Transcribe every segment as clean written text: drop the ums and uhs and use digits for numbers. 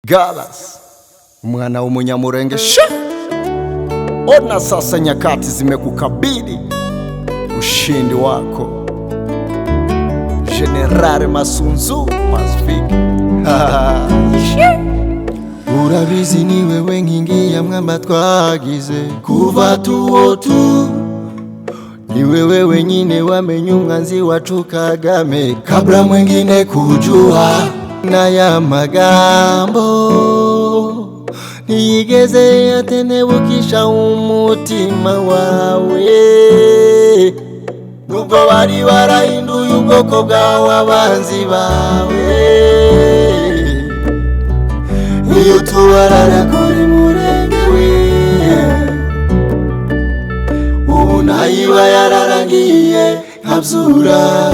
Galas, mwana w'umunyamurenge sha. Ona sasa nyakati zimekukabili, ushindi wako General Masunzu Pacifique. Urabizi ni wewe nkingi ya mwamba twagize kuva tuwotu, ni wewe wenyine wamenye umwanzi wacu Kagame kabla mwengine kujua. Na ya magambo niyigeze yatenebukisha umutima wawe, nubwo bari barahinduye ubwoko bwawe abanzi bawe. Iyo tubarara kuri murenge we, ubu nayiba yararangiye nkabyura.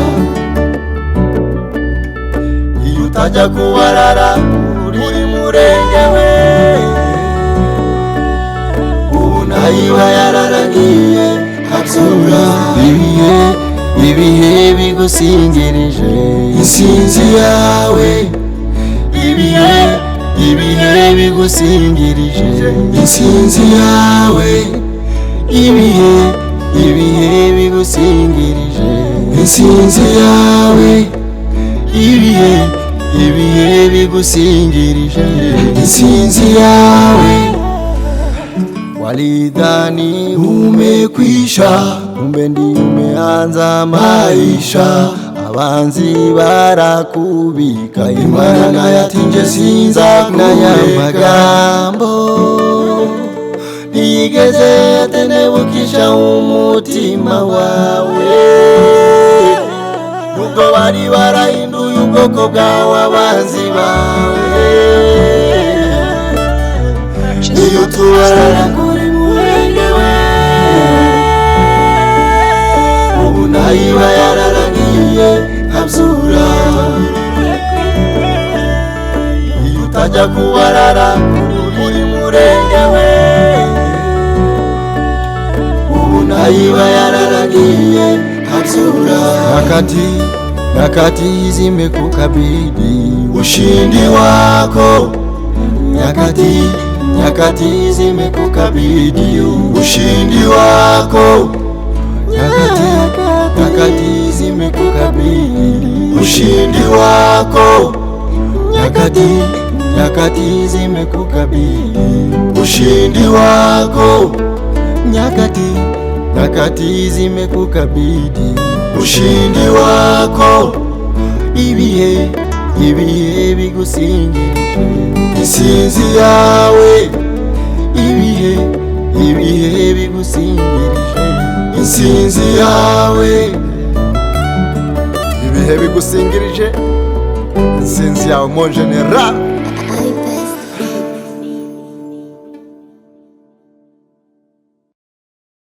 Iyo utajya kubarara kuri murenge we, ubu nayiba yararangiye nkabyura. Ibihe bigusingirije insinzi yawe, ibihe bigusingirije insinzi yawe, ibihe bigusingirije insinzi yawe, ibihe bigusingirije insinzi yawe. Walidhani umekwisha, kumbe ndi umeanza maisha. Abanzi barakubika, Imana nayatinje sinza kunaya magambo niyigeze yatenebukisha umutima wawe, nubwo bari barahinduye ubwoko bwawe abanzi bawe. Iyo tubarara kuri murenge we, ubu nayiba yararangiye nkabyura. Iyo utajya kubarara kuri murenge we, ubu nayiba yararangiye nkabyura. Nyakati zimekukabili ushindi wako, nyakati zimekukabili ushindi wako, nyakati zimekukabili ushindi wako, nyakati zimekukabili ushindi wako, nyakati zimekukabili ushindi wako. Ibihe bigusingirije insinzi yawe, ibihe bigusingirije insinzi yawe, ibihe bigusingirije insinzi yawe mon General